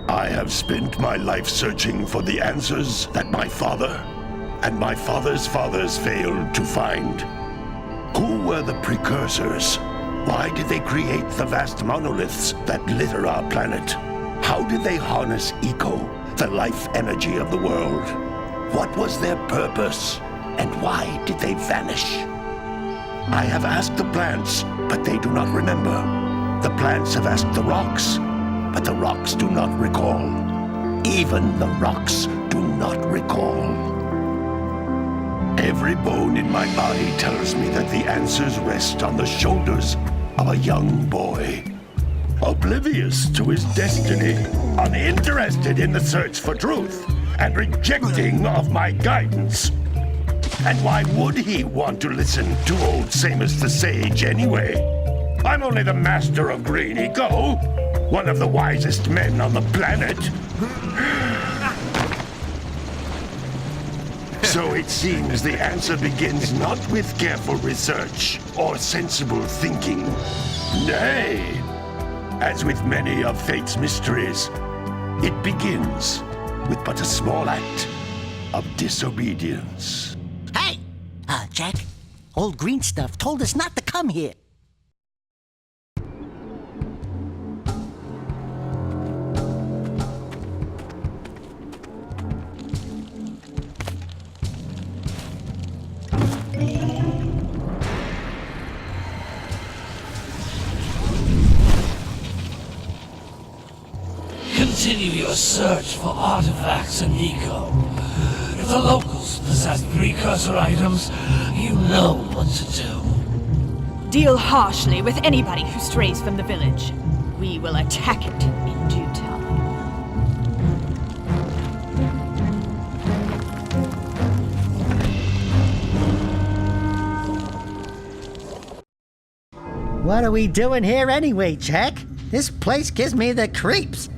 I have spent my life searching for the answers that my father and my father's fathers failed to find. Who were the Precursors? Why did they create the vast monoliths that litter our planet? How did they harness Eco, the life energy of the world? What was their purpose? And why did they vanish? I have asked the plants, but they do not remember. The plants have asked the rocks, but the rocks do not recall. Even the rocks do not recall. Every bone in my body tells me that the answers rest on the shoulders of a young boy. Oblivious to his destiny, uninterested in the search for truth, and rejecting of my guidance. And why would he want to listen to old Samus the Sage anyway? I'm only the master of green eco, one of the wisest men on the planet. So it seems the answer begins not with careful research or sensible thinking. Nay, as with many of fate's mysteries, it begins with but a small act of disobedience. Hey! Jak, old green stuff told us not to come here. Continue your search for artifacts in Eco. If the locals possess precursor items, you know what to do. Deal harshly with anybody who strays from the village. We will attack it in due time. What are we doing here anyway, Jak? This place gives me the creeps.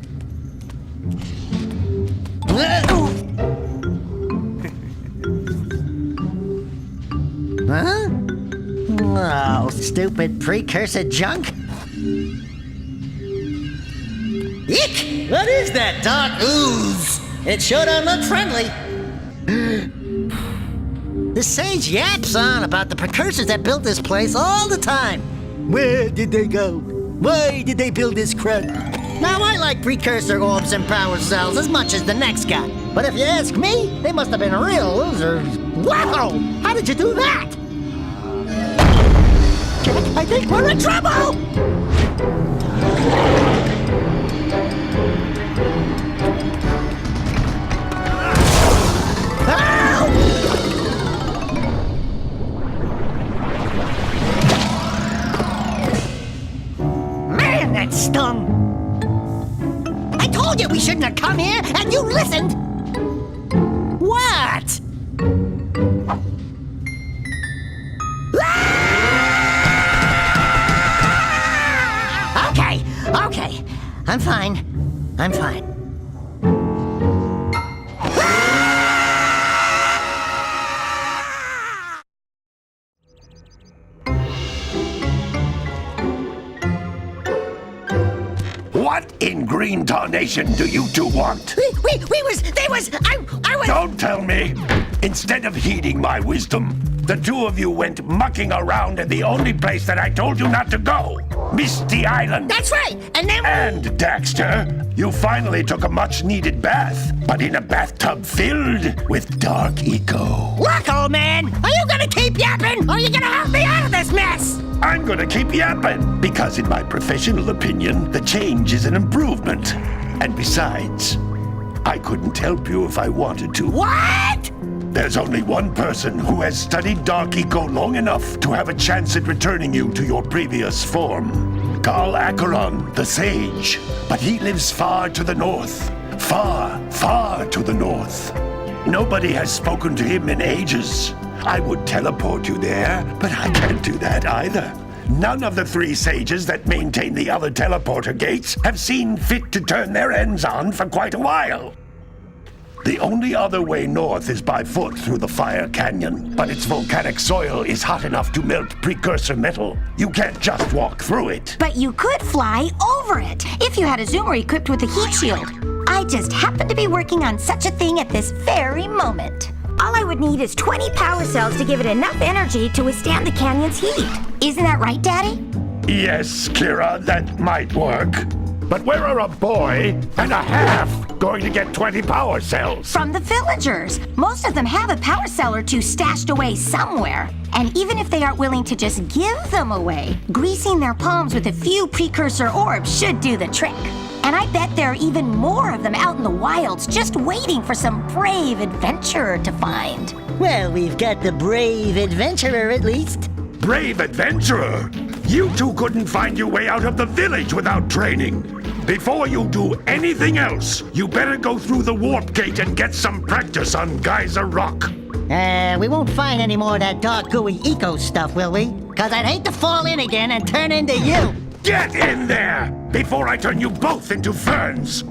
Huh? Oh, stupid precursor junk. Eek! What is that dark ooze? It sure don't look friendly. The sage yaps on about the precursors that built this place all the time. Where did they go? Why did they build this crap? Now, I like precursor orbs and power cells as much as the next guy. But if you ask me, they must have been real losers. Wow! How did you do that? I think we're in trouble! Man, that stung! I told you we shouldn't have come here, and you listened! What? Okay. I'm fine. What in green tarnation do you two want? I was... Don't tell me! Instead of heeding my wisdom, the two of you went mucking around in the only place that I told you not to go! Misty Island! That's right! And then... And, Daxter, you finally took a much-needed bath, but in a bathtub filled with dark eco. Look, old man! Are you gonna keep yapping, or are you gonna help me out of this mess? I'm gonna keep yapping, because in my professional opinion, the change is an improvement. And besides, I couldn't help you if I wanted to. What? There's only one person who has studied Dark Eco long enough to have a chance at returning you to your previous form. Carl Acheron, the Sage. But he lives far to the north. Far, far to the north. Nobody has spoken to him in ages. I would teleport you there, but I can't do that either. None of the three sages that maintain the other teleporter gates have seen fit to turn their ends on for quite a while. The only other way north is by foot through the Fire Canyon, but its volcanic soil is hot enough to melt precursor metal. You can't just walk through it. But you could fly over it, if you had a zoomer equipped with a heat shield. I just happen to be working on such a thing at this very moment. All I would need is 20 power cells to give it enough energy to withstand the canyon's heat. Isn't that right, Daddy? Yes, Kira, that might work. But where are a boy and a half going to get 20 power cells? From the villagers. Most of them have a power cell or two stashed away somewhere. And even if they aren't willing to just give them away, greasing their palms with a few precursor orbs should do the trick. And I bet there are even more of them out in the wilds just waiting for some brave adventurer to find. Well, we've got the brave adventurer at least. Brave adventurer! You two couldn't find your way out of the village without training. Before you do anything else, you better go through the warp gate and get some practice on Geyser Rock. We won't find any more of that dark gooey eco stuff, will we? 'Cause I'd hate to fall in again and turn into you. Get in there before I turn you both into ferns!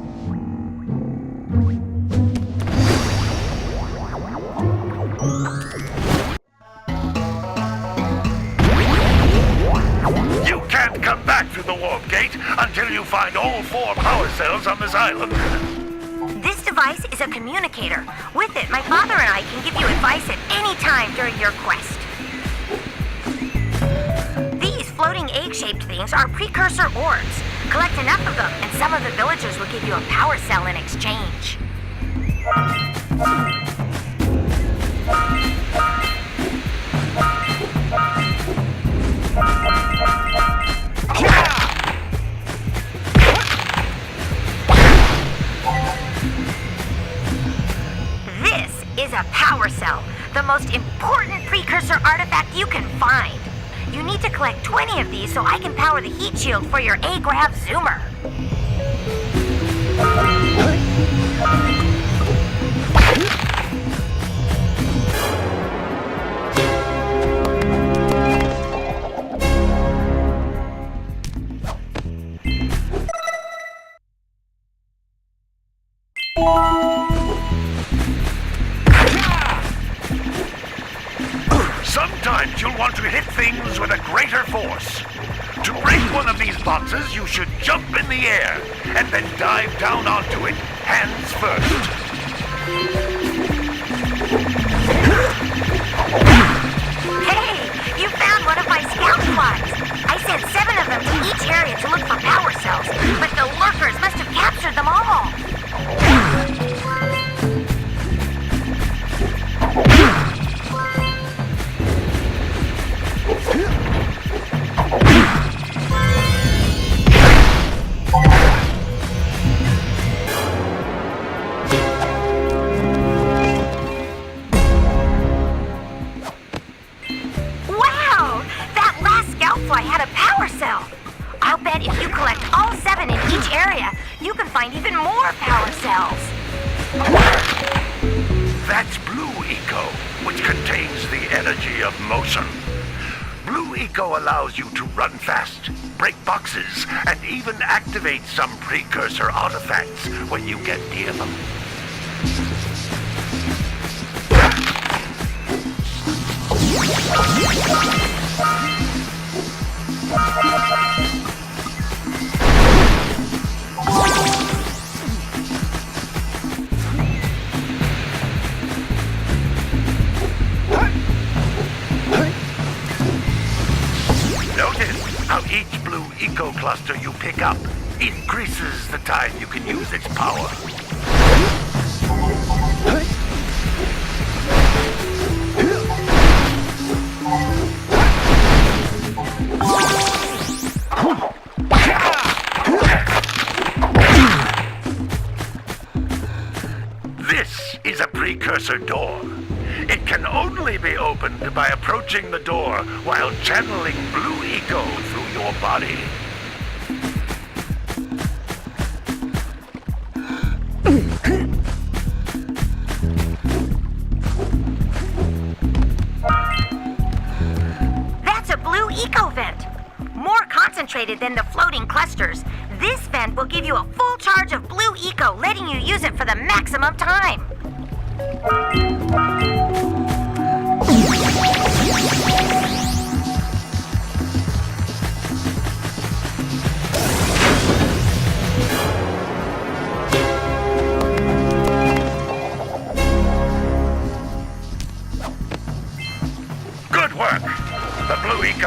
You can't come back through the warp gate until you find all 4 power cells on this island. This device is a communicator. With it, my father and I can give you advice at any time during your quest. These floating egg-shaped things are precursor orbs. Collect enough of them, and some of the villagers will give you a power cell in exchange. This is a power cell, the most important precursor artifact you can find. You need to collect 20 of these so I can power the heat shield for your A-Grav zoomer. Sometimes you'll want to hit things with a greater force. To break one of these boxes, you should jump in the air and then dive down onto it, hands first. Hey, you found one of my scout flies. I sent 7 of them to each area to look for power cells, but the lurkers must have captured them all. Wow! That last scout fly had a power cell. I'll bet if you collect all 7 in each area, you can find even more power cells. That's Blue Eco, which contains the energy of motion. Blue Eco allows you to run fast, break boxes, and even activate some precursor artifacts when you get near them. Notice how each Blue Eco cluster you pick up increases the time you can use its power. This is a precursor door. It can only be opened by approaching the door while channeling Blue Eco through your body. That's a Blue Eco vent. More concentrated than the floating clusters. This vent will give you a full charge of Blue Eco, letting you use it for the maximum time.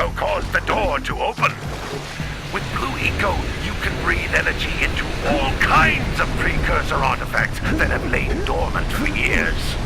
eco caused the door to open. With blue eco, you can breathe energy into all kinds of precursor artifacts that have lain dormant for years.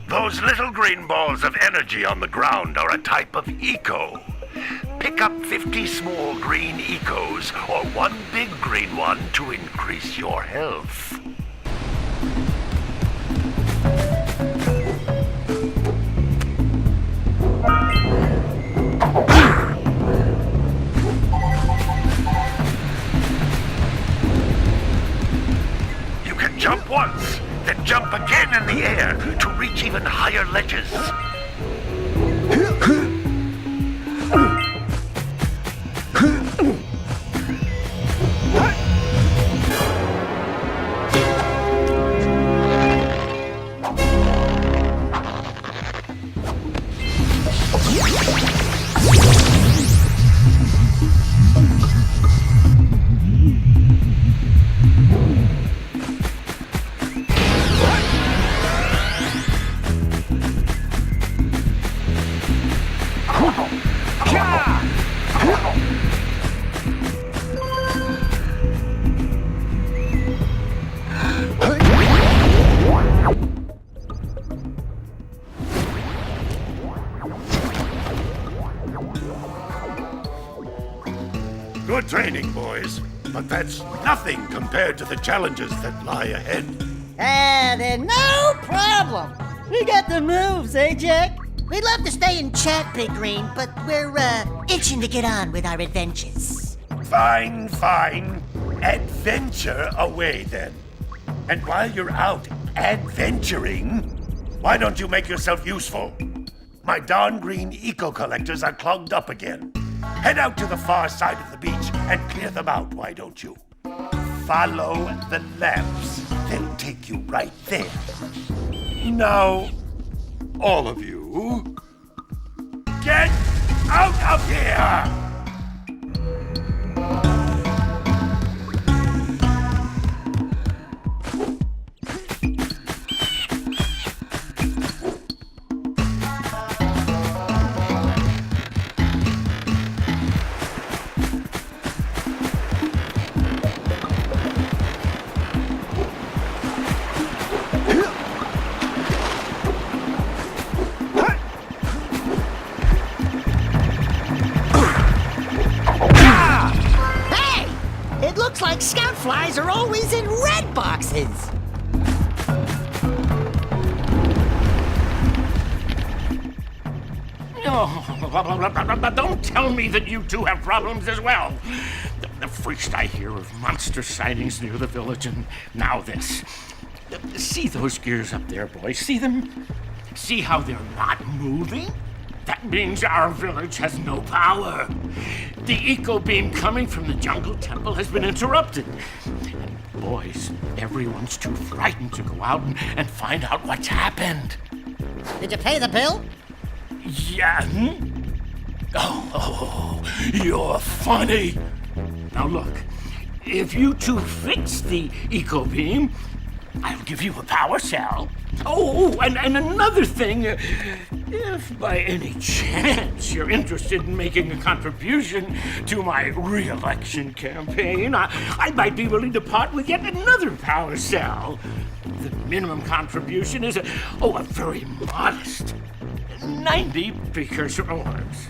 Those little green balls of energy on the ground are a type of eco. Pick up 50 small green ecos or one big green one to increase your health. You can jump once, then jump again in the air to reach even higher ledges. Good training, boys, but that's nothing compared to the challenges that lie ahead. Then no problem. We got the moves, eh, Jack? We'd love to stay and chat, Big Green, but we're, itching to get on with our adventures. Fine, fine. Adventure away, then. And while you're out adventuring, why don't you make yourself useful? My darn green eco-collectors are clogged up again. Head out to the far side of the beach and clear them out, why don't you? Follow the lamps. They'll take you right there. Now, all of you, get out of here! Like scout flies are always in red boxes. Oh, don't tell me that you two have problems as well. The first I hear of monster sightings near the village, and now this. See those gears up there, boys? See them? See how they're not moving? That means our village has no power. The eco beam coming from the jungle temple has been interrupted. And boys, everyone's too frightened to go out and find out what's happened. Did you pay the bill? Yeah. Oh, you're funny. Now look, if you two fix the eco beam, I'll give you a power cell. Oh, and another thing, if by any chance you're interested in making a contribution to my re-election campaign, I might be willing to part with yet another power cell. The minimum contribution is a very modest 90 precursor orbs.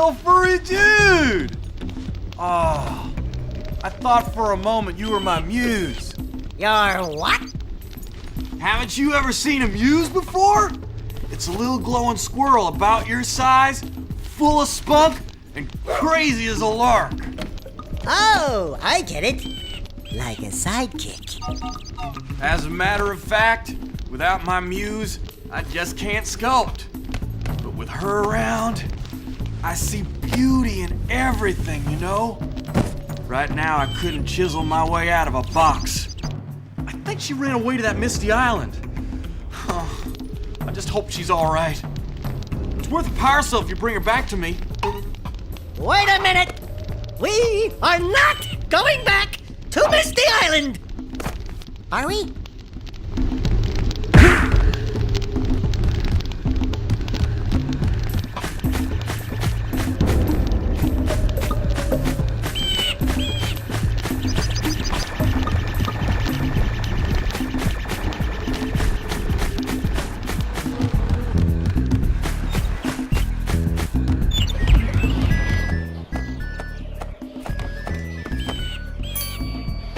little furry dude! Oh, I thought for a moment you were my muse. Your what? Haven't you ever seen a muse before? It's a little glowing squirrel about your size, full of spunk, and crazy as a lark. Oh, I get it. Like a sidekick. As a matter of fact, without my muse, I just can't sculpt. But with her around, I see beauty in everything, you know? Right now, I couldn't chisel my way out of a box. I think she ran away to that misty island. I just hope she's all right. It's worth a power cell if you bring her back to me. Wait a minute! We are not going back to Misty Island! Are we?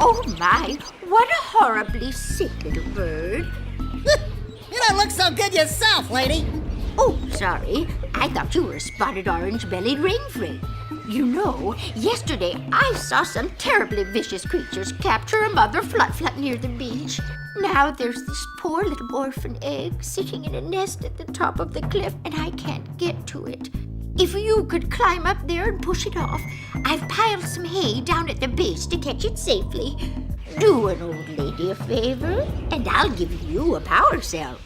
Oh my, what a horribly sick little bird. You don't look so good yourself, lady. Oh, sorry. I thought you were a spotted orange-bellied rainfrey. You know, yesterday I saw some terribly vicious creatures capture a mother flut-flut near the beach. Now there's this poor little orphan egg sitting in a nest at the top of the cliff, and I can't get to it. If you could climb up there and push it off, I've piled some hay down at the base to catch it safely. Do an old lady a favor, and I'll give you a power cell.